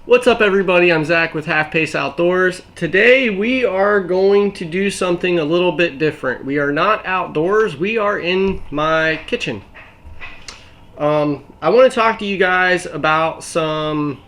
What's up everybody, I'm Zach with HalfPace Outdoors. Today we are going to do something a little bit different. We are not outdoors, we are in my kitchen. I want to talk to you guys about some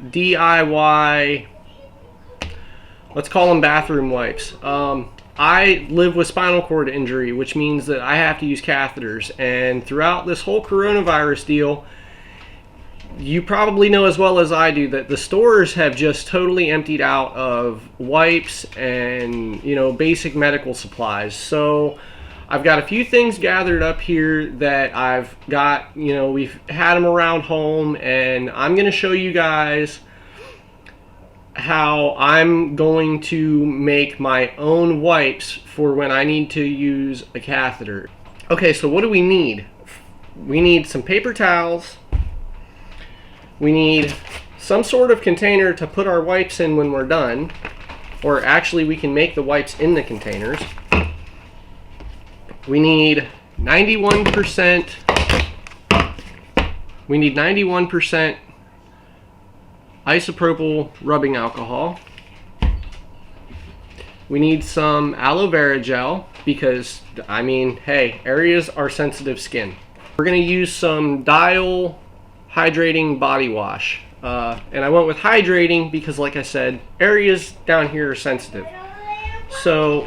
DIY, let's call them bathroom wipes. I live with spinal cord injury, which means that I have to use catheters, and throughout this whole coronavirus deal, you probably know as well as I do that the stores have just totally emptied out of wipes and, basic medical supplies. So I've got a few things gathered up here that I've got, we've had them around home, and I'm going to show you guys how I'm going to make my own wipes for when I need to use a catheter. Okay, so what do we need? We need some paper towels. We need some sort of container to put our wipes in when we're done, or actually we can make the wipes in the containers. We need 91% isopropyl rubbing alcohol. We need some aloe vera gel because, hey, areas are sensitive skin. We're going to use some Dial hydrating body wash, and I went with hydrating because, like I said, areas down here are sensitive. So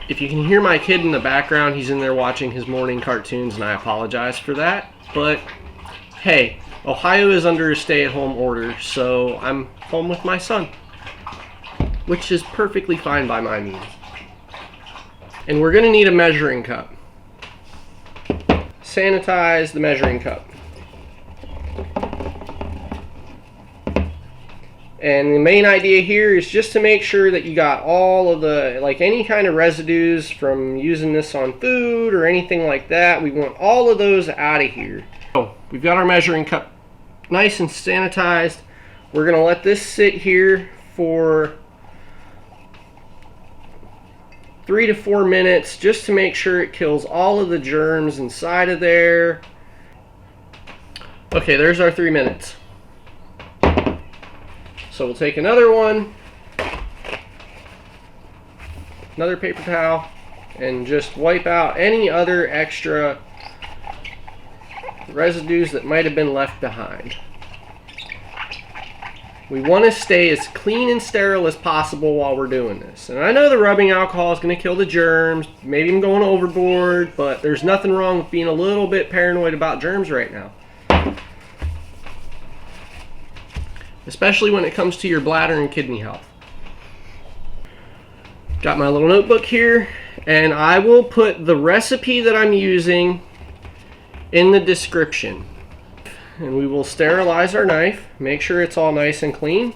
if you can hear my kid in the background, he's in there watching his morning cartoons, and I apologize for that, but hey, Ohio is under a stay-at-home order, so I'm home with my son, which is perfectly fine by my means. And we're going to need a measuring cup. Sanitize the measuring cup. And the main idea here is just to make sure that you got all of the, any kind of residues from using this on food or anything like that. We want all of those out of here. So we've got our measuring cup nice and sanitized. We're going to let this sit here for 3 to 4 minutes just to make sure it kills all of the germs inside of there. Okay, there's our 3 minutes. So we'll take another one, another paper towel, and just wipe out any other extra residues that might have been left behind. We want to stay as clean and sterile as possible while we're doing this. And I know the rubbing alcohol is going to kill the germs, maybe I'm going overboard, but there's nothing wrong with being a little bit paranoid about germs right now. Especially when it comes to your bladder and kidney health. Got my little notebook here, and I will put the recipe that I'm using in the description. And we will sterilize our knife, make sure it's all nice and clean.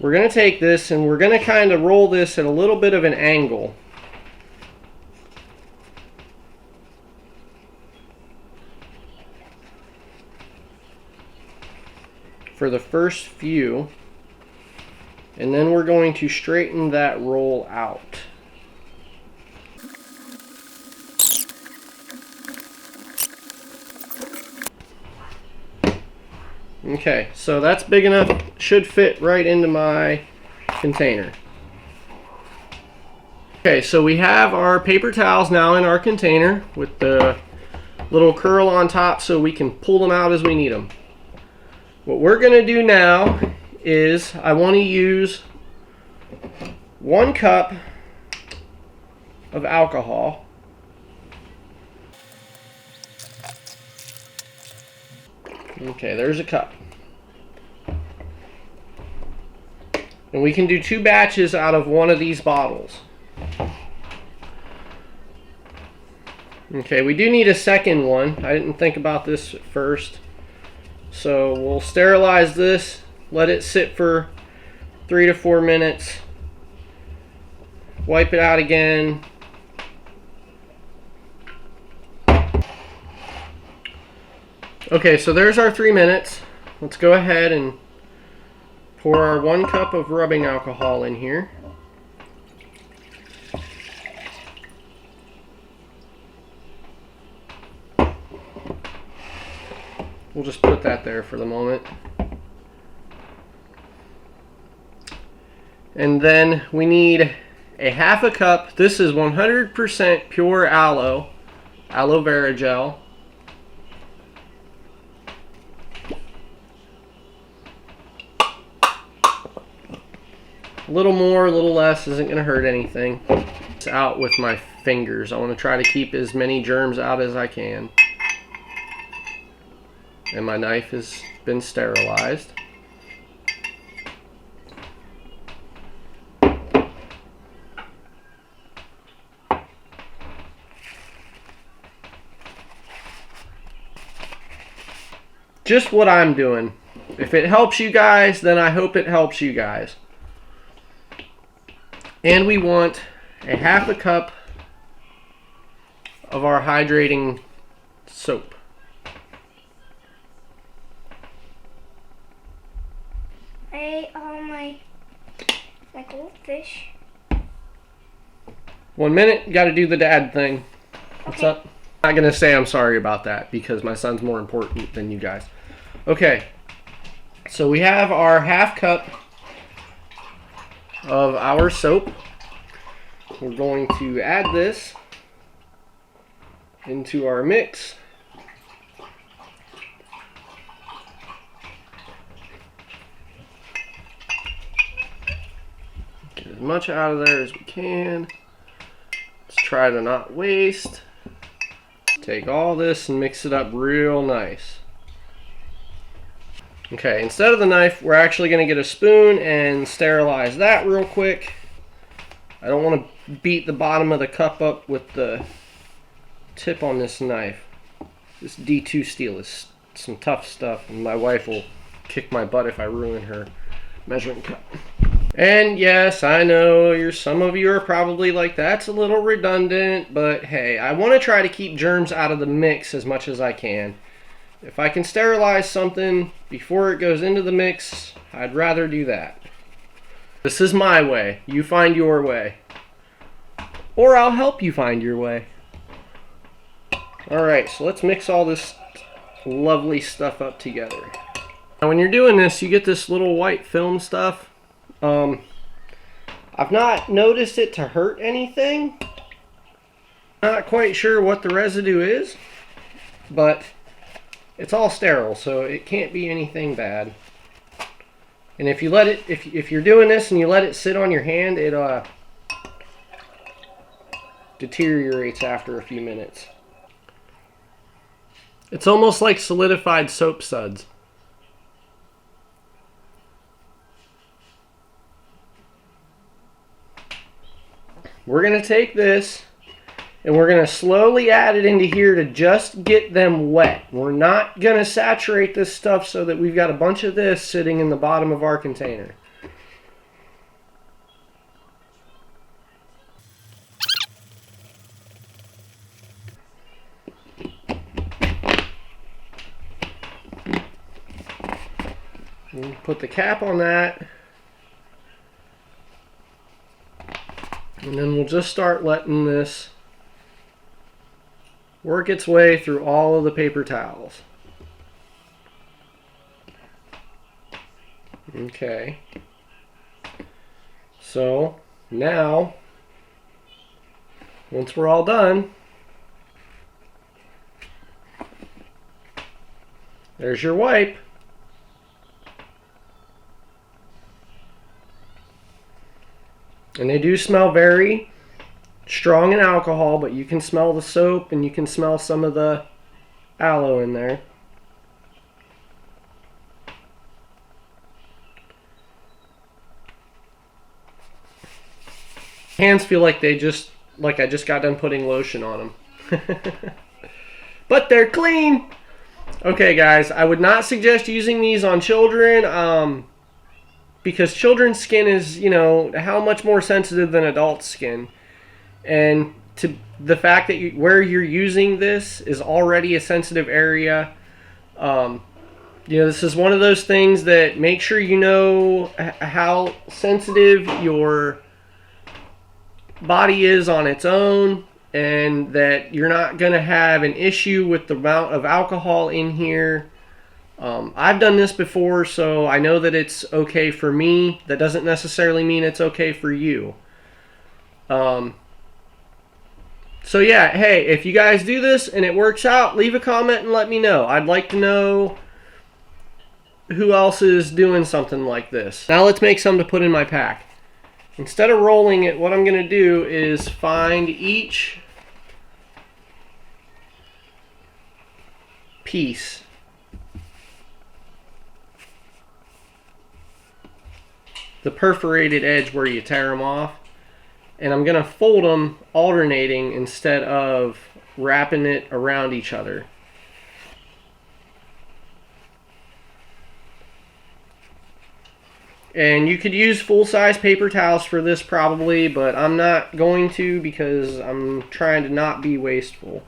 We're going to take this and we're going to kind of roll this at a little bit of an angle. For the first few. And then we're going to straighten that roll out. Okay, so that's big enough, should fit right into my container. Okay, so we have our paper towels now in our container with the little curl on top so we can pull them out as we need them. What we're going to do now is I want to use 1 cup of alcohol. Okay, there's a cup. And we can do 2 batches out of one of these bottles. Okay, we do need a second one. I didn't think about this at first. So we'll sterilize this, let it sit for 3 to 4 minutes, wipe it out again, Okay, so there's our 3 minutes. Let's go ahead and pour our 1 cup of rubbing alcohol in here. We'll just put that there for the moment. And then we need a half a cup. This is 100% pure aloe vera gel. A little more, a little less isn't going to hurt anything. It's out with my fingers. I want to try to keep as many germs out as I can. And my knife has been sterilized. Just what I'm doing. If it helps you guys, then I hope it helps you guys. And we want a half a cup of our hydrating soap. I ate my goldfish. 1 minute, you gotta do the dad thing. What's Okay. up? I'm not gonna say I'm sorry about that because my son's more important than you guys. Okay, so we have our half cup of our soap. We're going to add this into our mix. Get as much out of there as we can. Let's try to not waste. Take all this and mix it up real nice. Okay, instead of the knife, we're actually going to get a spoon and sterilize that real quick. I don't want to beat the bottom of the cup up with the tip on this knife. This D2 steel is some tough stuff, and my wife will kick my butt if I ruin her measuring cup. And yes, I know some of you are probably like, that's a little redundant, but hey, I want to try to keep germs out of the mix as much as I can. If I can sterilize something before it goes into the mix, I'd rather do that. This is my way. You find your way. Or I'll help you find your way. Alright, so let's mix all this lovely stuff up together. Now when you're doing this, you get this little white film stuff. I've not noticed it to hurt anything. Not quite sure what the residue is, but it's all sterile, so it can't be anything bad. And if you let it, if you're doing this and you let it sit on your hand, it deteriorates after a few minutes. It's almost like solidified soap suds. We're going to take this and we're going to slowly add it into here to just get them wet. We're not going to saturate this stuff so that we've got a bunch of this sitting in the bottom of our container. We'll put the cap on that. And then we'll just start letting this work its way through all of the paper towels. Okay. So now, once we're all done, there's your wipe. And they do smell very strong in alcohol, but you can smell the soap and you can smell some of the aloe in there. Hands feel like I just got done putting lotion on them. But they're clean. Okay guys, I would not suggest using these on children. Because children's skin is, you know, how much more sensitive than adult skin. And to the fact that where you're using this is already a sensitive area, You know, this is one of those things that make sure you know how sensitive your body is on its own, and that you're not going to have an issue with the amount of alcohol in here. I've done this before, so I know that it's okay for me. That doesn't necessarily mean it's okay for you. So yeah, hey, if you guys do this and it works out, leave a comment and let me know. I'd like to know who else is doing something like this. Now let's make some to put in my pack. Instead of rolling it, what I'm going to do is find each piece. The perforated edge where you tear them off. And I'm going to fold them alternating instead of wrapping it around each other. And you could use full-size paper towels for this probably, but I'm not going to because I'm trying to not be wasteful.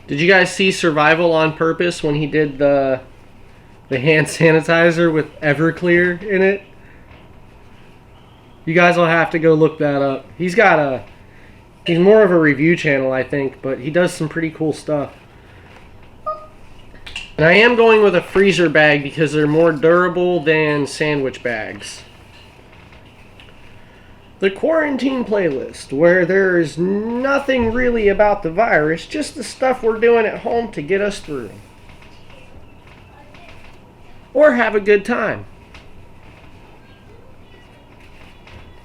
Did you guys see Survival on Purpose when he did the hand sanitizer with Everclear in it? You guys will have to go look that up. He's more of a review channel, I think, but he does some pretty cool stuff. And I am going with a freezer bag because they're more durable than sandwich bags. The quarantine playlist, where there is nothing really about the virus, just the stuff we're doing at home to get us through. Or have a good time.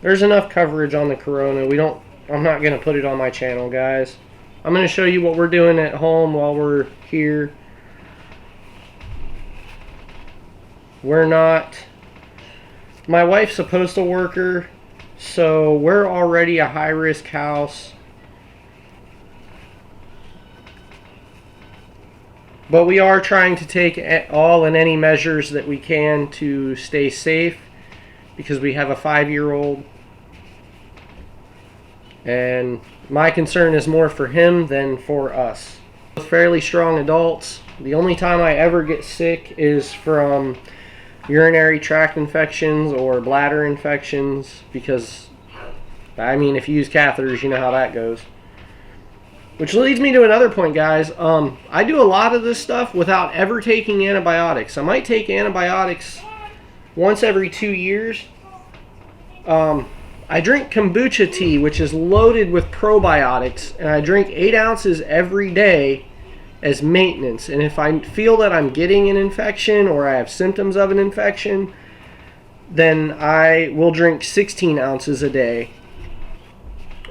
There's enough coverage on the corona. I'm not going to put it on my channel, guys. I'm going to show you what we're doing at home while we're here. My wife's a postal worker, so we're already a high-risk house. But we are trying to take all and any measures that we can to stay safe because we have a 5-year-old. And my concern is more for him than for us. Fairly strong adults. The only time I ever get sick is from urinary tract infections or bladder infections because, I mean, if you use catheters, you know how that goes. Which leads me to another point, guys. I do a lot of this stuff without ever taking antibiotics. I might take antibiotics once every 2 years. I drink kombucha tea, which is loaded with probiotics, and I drink 8 ounces every day as maintenance. And if I feel that I'm getting an infection or I have symptoms of an infection, then I will drink 16 ounces a day.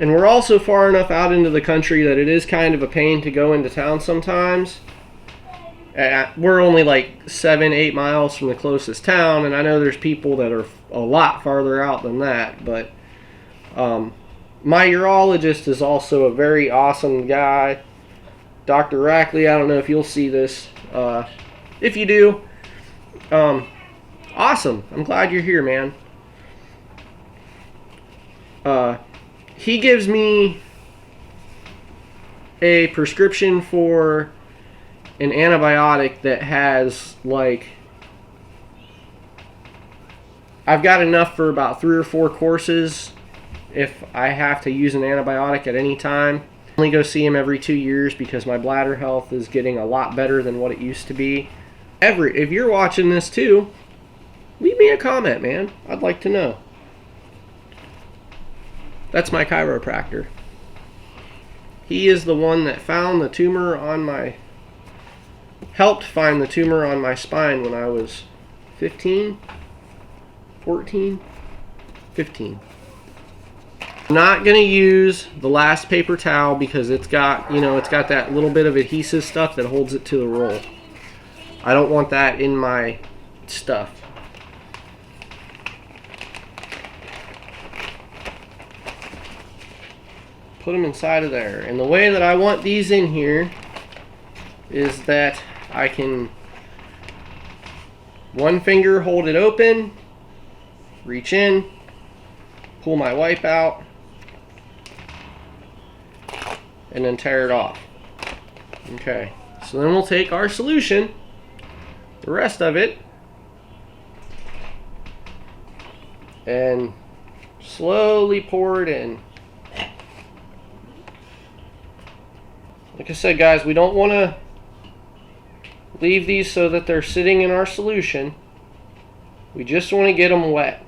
And we're also far enough out into the country that it is kind of a pain to go into town sometimes. We're only like 7-8 miles from the closest town, and I know there's people that are a lot farther out than that, but my urologist is also a very awesome guy. Dr. Rackley, I don't know if you'll see this. If you do, awesome. I'm glad you're here, man. He gives me a prescription for an antibiotic that has, like, I've got enough for about 3 or 4 courses if I have to use an antibiotic at any time. I only go see him every 2 years because my bladder health is getting a lot better than what it used to be. If you're watching this too, leave me a comment, man. I'd like to know. That's my chiropractor. He is the one that found the tumor on helped find the tumor on my spine when I was 15, 14, 15. I'm not going to use the last paper towel because it's got that little bit of adhesive stuff that holds it to the roll. I don't want that in my stuff. Put them inside of there. And the way that I want these in here is that I can one finger hold it open, reach in, pull my wipe out, and then tear it off. Okay, so then we'll take our solution, the rest of it, and slowly pour it in. Like I said, guys, we don't want to leave these so that they're sitting in our solution. We just want to get them wet.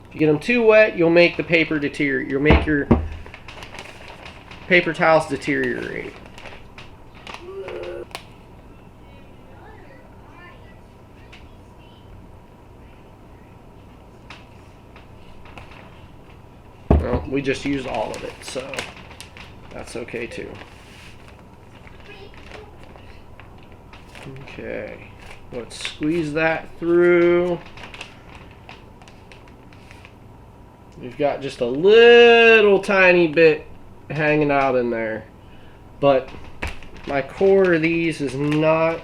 If you get them too wet, you'll make the paper deteriorate. You'll make your paper towels deteriorate. Well, we just used all of it, so that's okay too. Okay, let's squeeze that through. We've got just a little tiny bit hanging out in there, but my core of these is not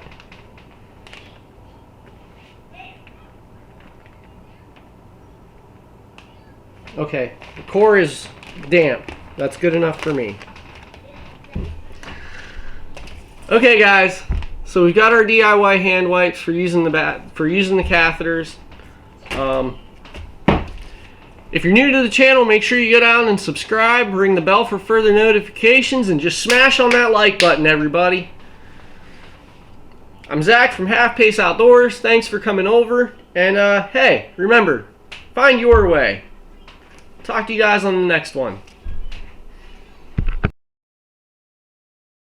okay. The core is damp. That's good enough for me. Okay, guys. So we've got our DIY hand wipes for using the catheters. If you're new to the channel, make sure you go down and subscribe, ring the bell for further notifications, and just smash on that like button, everybody. I'm Zach from HalfPace Outdoors. Thanks for coming over. And hey, remember, find your way. Talk to you guys on the next one.